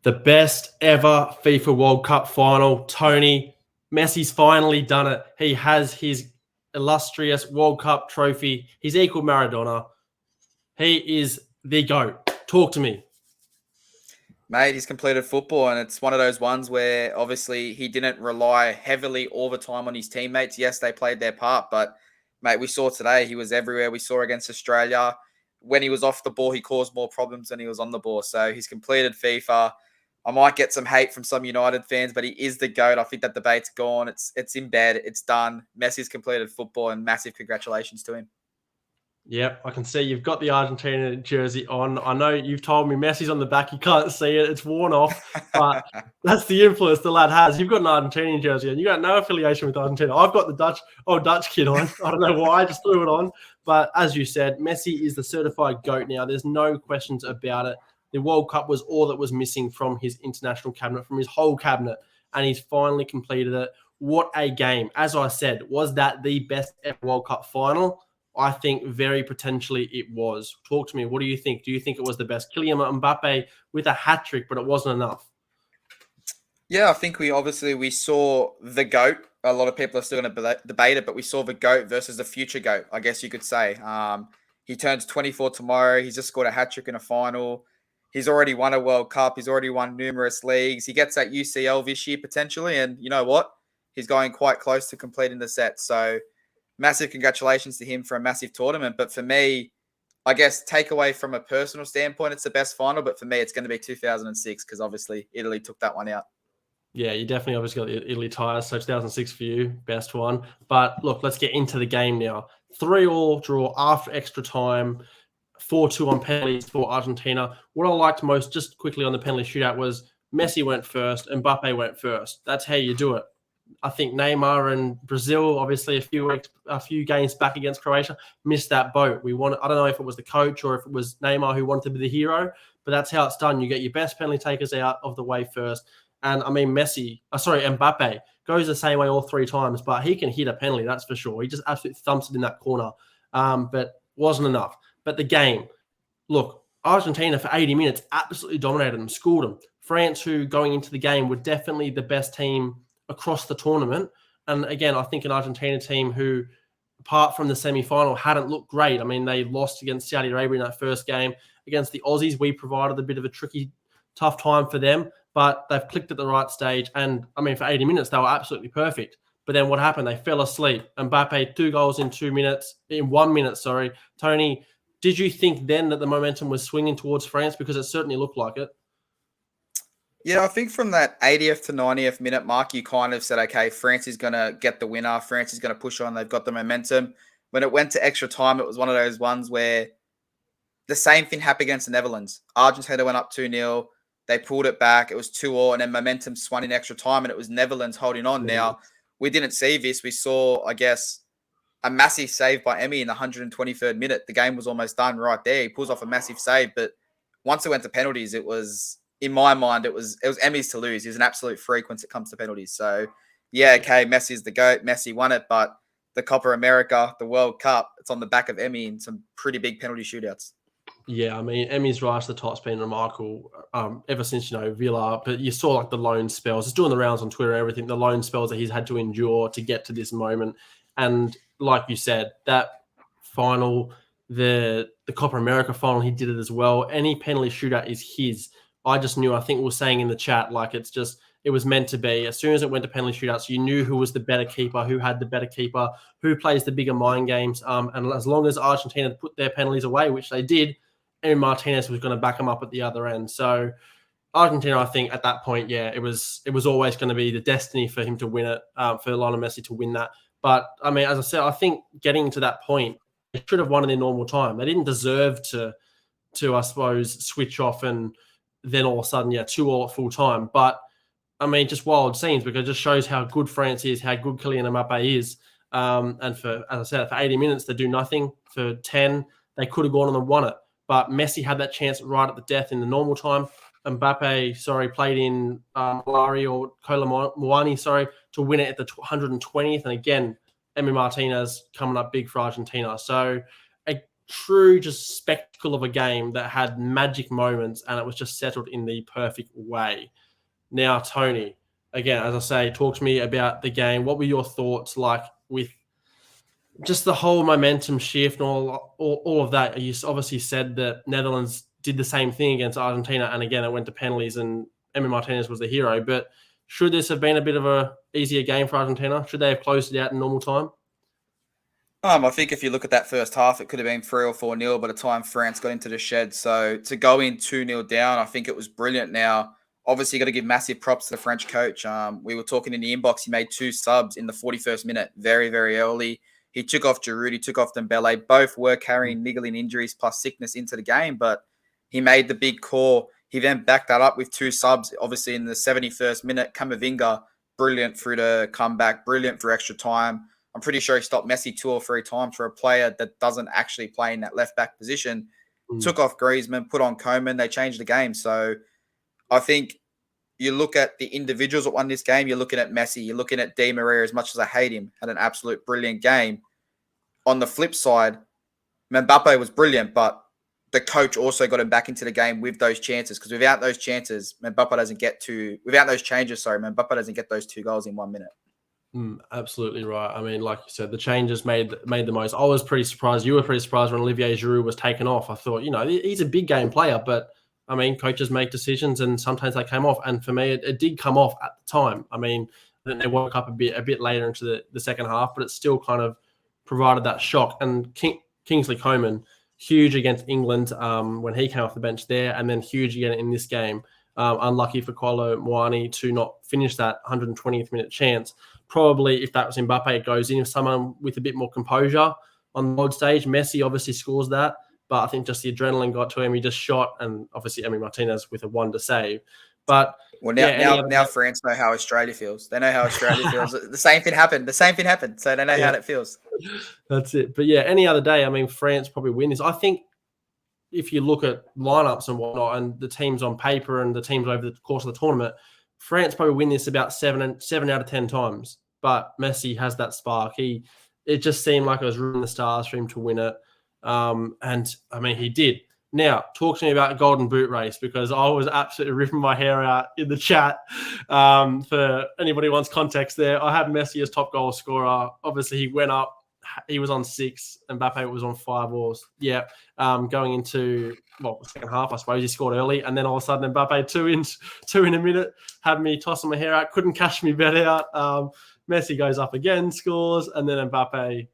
The best ever FIFA World Cup final. Tony, Messi's finally done it. He has his illustrious World Cup trophy. He's equal Maradona. He is the GOAT. Talk to me. Mate, he's completed football, and it's one of those ones where obviously he didn't rely heavily all the time on his teammates. Yes, they played their part, but mate, we saw today he was everywhere. We saw against Australia. When he was off the ball, he caused more problems than he was on the ball. So he's completed FIFA. I might get some hate from some United fans, but he is the GOAT. I think that debate's gone. It's in bed. It's done. Messi's completed football, and massive congratulations to him. Yep, I can see you've got the Argentina jersey on. I know you've told me Messi's on the back. You can't see it. It's worn off, but that's the influence the lad has. You've got an Argentinian jersey and you got no affiliation with Argentina. I've got the Dutch kid on. I don't know why. I just threw it on. But as you said, Messi is the certified GOAT now. There's no questions about it. The World Cup was all that was missing from his international cabinet, from his whole cabinet, and he's finally completed it. What a game. As I said, was that the best ever World Cup final? I think very potentially it was. Talk to me. What do you think? Do you think it was the best? Kylian Mbappe with a hat-trick, but it wasn't enough. Yeah, I think we saw the GOAT. A lot of people are still going to debate it, but we saw the GOAT versus the future GOAT, I guess you could say. He turns 24 tomorrow. He's just scored a hat-trick in a final. He's already won a World Cup. He's already won numerous leagues. He gets that UCL this year potentially, and you know what? He's going quite close to completing the set. So massive congratulations to him for a massive tournament. But for me, I guess take away from a personal standpoint, it's the best final. But for me, it's going to be 2006 because obviously Italy took that one out. Yeah, you definitely obviously got the Italy ties. So 2006 for you, best one. But look, let's get into the game now. 3-3 draw after extra time. 4-2 on penalties for Argentina. What I liked most, just quickly on the penalty shootout, was Messi went first, Mbappe went first. That's how you do it. I think Neymar and Brazil, obviously a few games back against Croatia, missed that boat. I don't know if it was the coach or if it was Neymar who wanted to be the hero, but that's how it's done. You get your best penalty takers out of the way first. And I mean, Mbappe goes the same way all three times, but he can hit a penalty, that's for sure. He just absolutely thumps it in that corner, but wasn't enough. But the game, look, Argentina for 80 minutes absolutely dominated them, schooled them. France, who going into the game were definitely the best team across the tournament. And again, I think an Argentina team who, apart from the semi-final, hadn't looked great. I mean, they lost against Saudi Arabia in that first game. Against the Aussies, we provided a bit of a tricky, tough time for them, but they've clicked at the right stage. And I mean, for 80 minutes, they were absolutely perfect. But then what happened? They fell asleep. Mbappe, 2 goals in 1 minute, sorry. Tony, did you think then that the momentum was swinging towards France? Because it certainly looked like it. Yeah, I think from that 80th to 90th minute mark, you kind of said, okay, France is going to get the winner. France is going to push on. They've got the momentum. When it went to extra time, it was one of those ones where the same thing happened against the Netherlands. Argentina went up 2-0. They pulled it back. It was 2-2, and then momentum swung in extra time, and it was Netherlands holding on. Now, we didn't see this. We saw, I guess, a massive save by Emmy in the 123rd minute. The game was almost done right there. He pulls off a massive save, but once it went to penalties, it was, in my mind, it was Emmy's to lose. He's an absolute freak once it comes to penalties. So, yeah, okay, Messi's the GOAT. Messi won it, but the Copa America, the World Cup, it's on the back of Emmy in some pretty big penalty shootouts. Yeah, I mean, Emmy's rise to the top's been remarkable ever since, Villa. But you saw like the lone spells. It's doing the rounds on Twitter and everything, the lone spells that he's had to endure to get to this moment. And like you said, that final, the Copa America final, he did it as well. Any penalty shootout is his. I just knew, I think we were saying in the chat, like it was meant to be. As soon as it went to penalty shootouts, you knew who was the better keeper, who had the better keeper, who plays the bigger mind games. And as long as Argentina put their penalties away, which they did, Emi Martinez was going to back him up at the other end. So Argentina, I think at that point, yeah, it was always going to be the destiny for him to win it, for Lionel Messi to win that. But I mean, as I said, I think getting to that point, they should have won in their normal time. They didn't deserve to I suppose, switch off and then all of a sudden, 2-2 at full time. But I mean, just wild scenes because it just shows how good France is, how good Kylian Mbappe is. And for, as I said, for 80 minutes, they do nothing. For 10, they could have gone on and won it. But Messi had that chance right at the death in the normal time. Mbappe, played in Malari or Kola Muani, to win it at the 120th. And again, Emi Martinez coming up big for Argentina. So true just spectacle of a game that had magic moments, and it was just settled in the perfect way. Now, Tony, again, as I say, talk to me about the game. What were your thoughts like with just the whole momentum shift and all of that? You obviously said that Netherlands did the same thing against Argentina, and again, it went to penalties, and Emi Martinez was the hero. But should this have been a bit of a easier game for Argentina? Should they have closed it out in normal time? I think if you look at that first half, it could have been 3 or 4-0 by the time France got into the shed. So to go in 2-0 down, I think it was brilliant. Now, obviously, you got to give massive props to the French coach. We were talking in the inbox. He made 2 subs in the 41st minute, very, very early. He took off Giroud, he took off Dembele. Both were carrying niggling injuries plus sickness into the game, but he made the big call. He then backed that up with 2 subs, obviously in the 71st minute. Camavinga, brilliant through the comeback, brilliant for extra time. I'm pretty sure he stopped Messi 2 or 3 times for a player that doesn't actually play in that left-back position. Took off Griezmann, put on Koeman. They changed the game. So I think you look at the individuals that won this game. You're looking at Messi. You're looking at Di Maria, as much as I hate him, had an absolute brilliant game. On the flip side, Mbappe was brilliant, but the coach also got him back into the game with those chances, because without those changes, Mbappe doesn't get those 2 goals in 1 minute. Absolutely right. I mean, like you said, the changes made the most. I was pretty surprised. You were pretty surprised when Olivier Giroud was taken off. I thought, he's a big game player, but I mean, coaches make decisions, and sometimes they came off. And for me, it did come off at the time. I mean, then they woke up a bit later into the second half, but it still kind of provided that shock. And Kingsley Coman, huge against England when he came off the bench there, and then huge again in this game. Unlucky for Kolo Muani to not finish that 120th minute chance. Probably if that was Mbappe, it goes in. If someone with a bit more composure on the world stage, Messi obviously scores that. But I think just the adrenaline got to him. He just shot, and obviously Emi Martinez with a wonder save. But now France know how Australia feels. They know how Australia feels. The same thing happened. So they know how it feels. That's it. But yeah, any other day, I mean, France probably win this. I think if you look at lineups and whatnot, and the teams on paper and the teams over the course of the tournament, France probably win this about 7 out of 10 times. But Messi has that spark. It just seemed like it was ruining the stars for him to win it. And I mean, he did. Now, talk to me about Golden Boot race, because I was absolutely ripping my hair out in the chat. For anybody who wants context there, I had Messi as top goal scorer. Obviously, he went up. He was on 6. Mbappe was on 5 or going into the second half, I suppose he scored early, and then all of a sudden Mbappe two in a minute had me tossing my hair out, couldn't cash me bet out. Messi goes up again, scores, and then Mbappe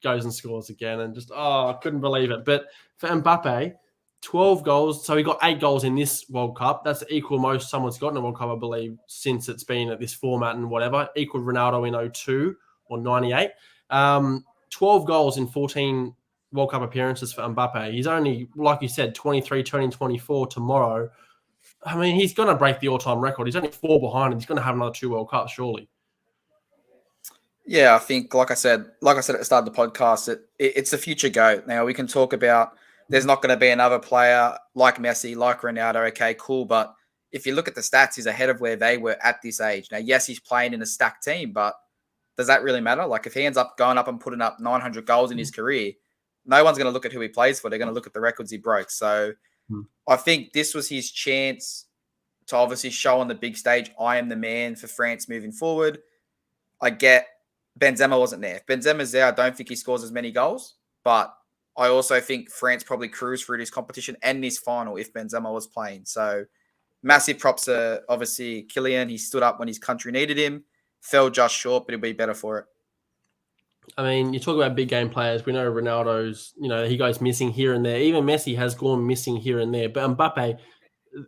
goes and scores again, and just I couldn't believe it. But for Mbappe, 12 goals, so he got 8 goals in this World Cup. That's the equal most someone's got in a World Cup, I believe, since it's been at this format and whatever. Equal Ronaldo in 02 or 98. 12 goals in 14 World Cup appearances for Mbappe. He's only, like you said, 23, turning 24 tomorrow. I mean, he's going to break the all-time record. He's only 4 behind, and he's going to have another 2 World Cups, surely. Yeah, I think, like I said at the start of the podcast, it's the future GOAT. Now, we can talk about there's not going to be another player like Messi, like Ronaldo. Okay, cool. But if you look at the stats, he's ahead of where they were at this age. Now, yes, he's playing in a stacked team, but does that really matter? Like, if he ends up going up and putting up 900 goals in his career, no one's going to look at who he plays for. They're going to look at the records he broke. So I think this was his chance to obviously show on the big stage, I am the man for France moving forward. I get Benzema wasn't there. If Benzema's there, I don't think he scores as many goals. But I also think France probably cruised through this competition and this final if Benzema was playing. So massive props to, obviously, Kylian. He stood up when his country needed him. Fell just short, but he'll be better for it. I mean, you talk about big game players. We know Ronaldo's, he goes missing here and there. Even Messi has gone missing here and there. But Mbappe,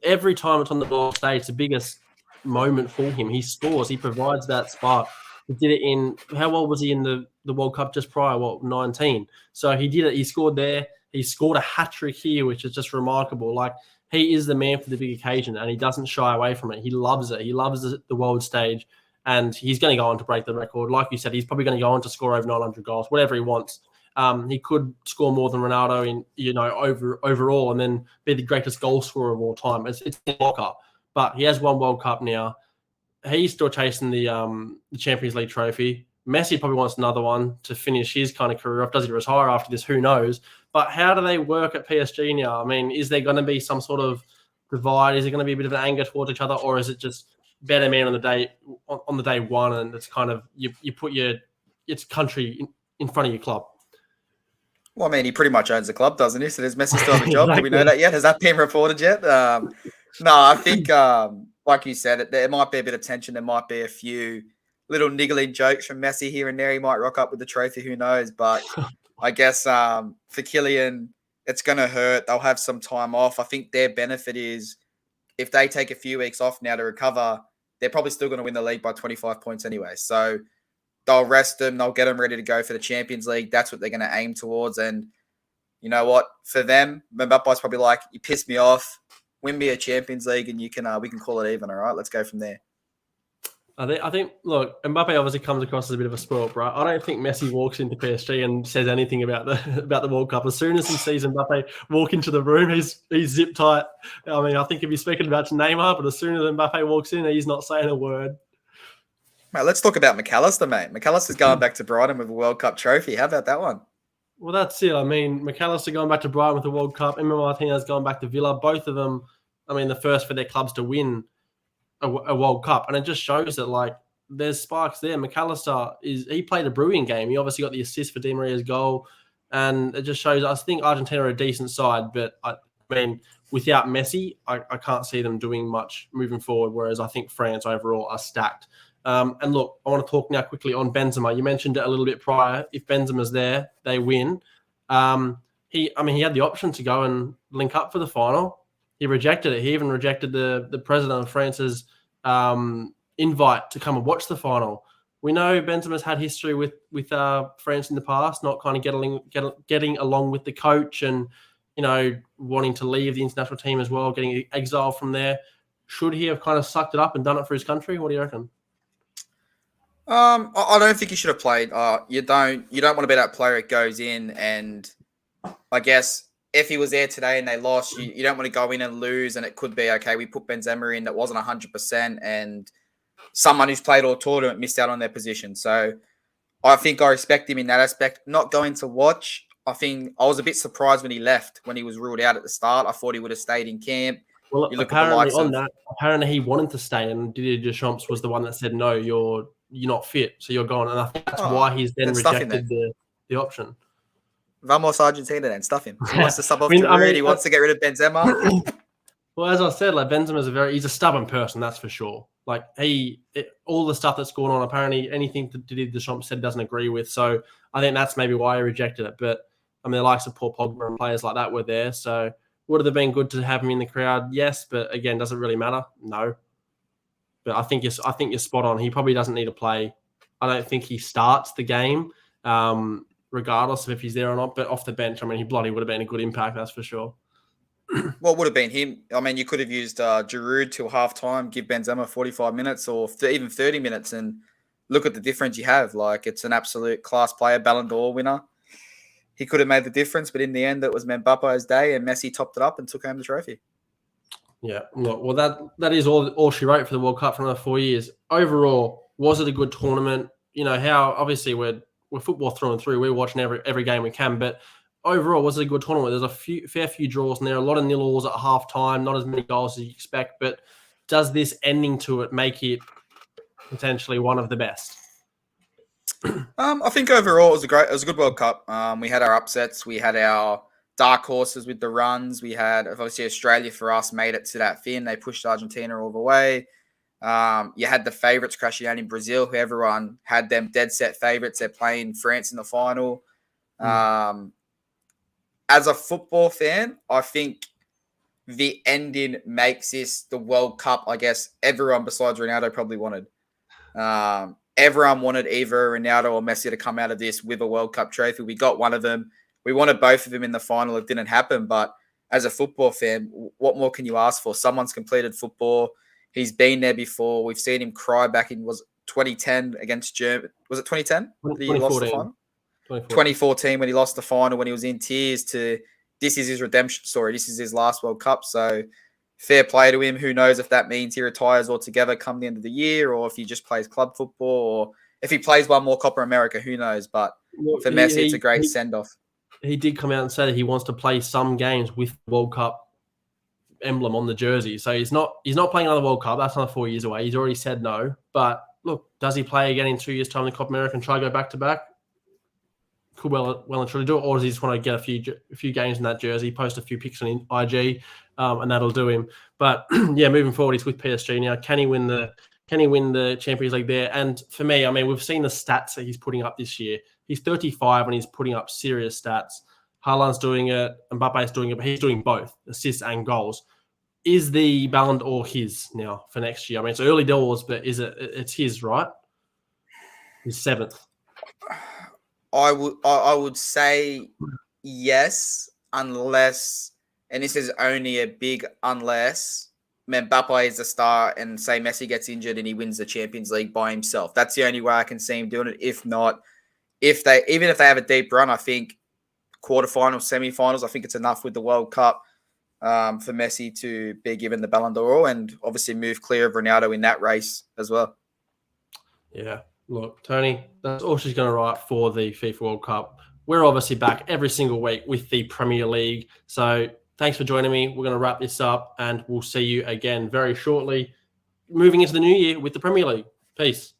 every time it's on the ball stage, it's the biggest moment for him. He scores. He provides that spark. He did it in, how old was he in the World Cup just prior? 19. So he did it. He scored there. He scored a hat-trick here, which is just remarkable. Like, he is the man for the big occasion, and he doesn't shy away from it. He loves it. He loves the world stage. And he's going to go on to break the record. Like you said, he's probably going to go on to score over 900 goals, whatever he wants. He could score more than Ronaldo in, overall, and then be the greatest goal scorer of all time. It's in locker, but he has one World Cup now. He's still chasing the Champions League trophy. Messi probably wants another one to finish his kind of career off. Does he retire after this? Who knows? But how do they work at PSG now? I mean, is there going to be some sort of divide? Is it going to be a bit of an anger towards each other, or is it just better man on the day one, and it's kind of you put its country in front of your club? Well, I mean, he pretty much owns the club, doesn't he? So does Messi still have a job? Exactly. Do we know that yet? Has that been reported yet? No, I think, like you said, there might be a bit of tension. There might be a few little niggling jokes from Messi here and there. He might rock up with the trophy. Who knows? But I guess for Kylian, it's going to hurt. They'll have some time off. I think their benefit is if they take a few weeks off now to recover, they're probably still going to win the league by 25 points anyway. So they'll rest them. They'll get them ready to go for the Champions League. That's what they're going to aim towards. And you know what? For them, Mbappe's probably like, you pissed me off. Win me a Champions League, and we can call it even. All right, let's go from there. I think. Look, Mbappe obviously comes across as a bit of a spoiled brat. I don't think Messi walks into PSG and says anything about the World Cup. As soon as he sees Mbappe walk into the room, he's zip tight. I mean, I think he'd be speaking about Neymar, but as soon as Mbappe walks in, he's not saying a word. Mate, let's talk about McAllister, mate. McAllister's going back to Brighton with a World Cup trophy. How about that one? Well, that's it. I mean, McAllister going back to Brighton with the World Cup. Emma Martinez going back to Villa. Both of them, I mean, the first for their clubs to win a World Cup. And it just shows that, like, there's sparks there. McAllister, he played a brilliant game. He obviously got the assist for Di Maria's goal. And it just shows, I think Argentina are a decent side. But, I mean, without Messi, I can't see them doing much moving forward, whereas I think France overall are stacked. And look, I want to talk now quickly on Benzema. You mentioned it a little bit prior. If Benzema's there, they win. He had the option to go and link up for the final. He rejected it. He even rejected the president of France's invite to come and watch the final. We know Benzema's had history with France in the past, not kind of getting along with the coach and, you know, wanting to leave the international team as well, getting exiled from there. Should he have kind of sucked it up and done it for his country? What do you reckon? I don't think he should have played. You don't want to be that player that goes in, and I guess if he was there today and they lost, you don't want to go in and lose, and it could be, okay, we put Benzema in that wasn't 100%, and someone who's played all tournament missed out on their position. So I think I respect him in that aspect. Not going to watch, I think I was a bit surprised when he left, when he was ruled out at the start. I thought he would have stayed in camp. Well, apparently he wanted to stay, and Didier Deschamps was the one that said, no, you're not fit, so you're gone. And I think that's why he's then rejected the option. Vamos Argentina then, stuff him. He wants to sub off Giroud. He wants to get rid of Benzema. Well, as I said, like, Benzema's he's a stubborn person, that's for sure. Like, all the stuff that's going on, apparently anything that Didier Deschamps said doesn't agree with. So I think that's maybe why he rejected it. But I mean, the likes of Paul Pogba and players like that were there. So would it have been good to have him in the crowd? Yes, but again, does it really matter? No. But I think you're spot on. He probably doesn't need to play. I don't think he starts the game, regardless of if he's there or not. But off the bench, I mean, he bloody would have been a good impact, that's for sure. Well, it would have been him. I mean, you could have used Giroud till halftime, give Benzema 45 minutes or even 30 minutes, and look at the difference you have. Like, it's an absolute class player, Ballon d'Or winner. He could have made the difference, but in the end, it was Mbappe's day, and Messi topped it up and took home the trophy. Yeah, look, well, that is all she wrote for the World Cup for another 4 years. Overall, was it a good tournament? You know, how obviously we're football through and through. We're watching every game we can, but overall, was it a good tournament? There's a fair few draws in there, a lot of nil-alls at halftime, not as many goals as you expect. But does this ending to it make it potentially one of the best? I think overall it was a good World Cup. We had our upsets, we had our dark horses with the runs. We had, obviously, Australia for us made it to that fin. They pushed Argentina all the way. You had the favourites crashing out in Brazil, who everyone had them dead set favourites. They're playing France in the final. As a football fan, I think the ending makes this the World Cup, I guess, everyone besides Ronaldo probably wanted. Everyone wanted either Ronaldo or Messi to come out of this with a World Cup trophy. We got one of them. We wanted both of them in the final. It didn't happen. But as a football fan, what more can you ask for? Someone's completed football. He's been there before. We've seen him cry back in, was 2010 against Germany. Was it 2010? 2014 when he lost the final, when he was in tears, to this is his redemption story. This is his last World Cup. So fair play to him. Who knows if that means he retires altogether come the end of the year, or if he just plays club football, or if he plays one more Copa America, who knows. But for Messi, it's a great send-off. he did come out and say that he wants to play some games with the World Cup emblem on the jersey. So he's not playing another World Cup. That's another 4 years away. He's already said no. But look, does he play again in 2 years' time in the Copa America and try to go back to back? Could well and truly do it, or does he just want to get a few games in that jersey, post a few pics on IG, and that'll do him. But yeah, moving forward, he's with PSG now. Can he win the Champions League there? And for me, I mean, we've seen the stats that he's putting up this year. He's 35 and he's putting up serious stats. Haaland's doing it, Mbappe's doing it, but he's doing both, assists and goals. Is the Ballon d'Or his now for next year? I mean, it's early doors, but it's his, right? He's 7th. I would say yes, unless, and this is only a big unless, Mbappe is the star and say Messi gets injured and he wins the Champions League by himself. That's the only way I can see him doing it. If not, even if they have a deep run, I think quarterfinals, semi-finals, I think it's enough with the World Cup for Messi to be given the Ballon d'Or and obviously move clear of Ronaldo in that race as well. Yeah. Look, Tony, that's all she's going to write for the FIFA World Cup. We're obviously back every single week with the Premier League. So thanks for joining me. We're going to wrap this up and we'll see you again very shortly, moving into the new year with the Premier League. Peace.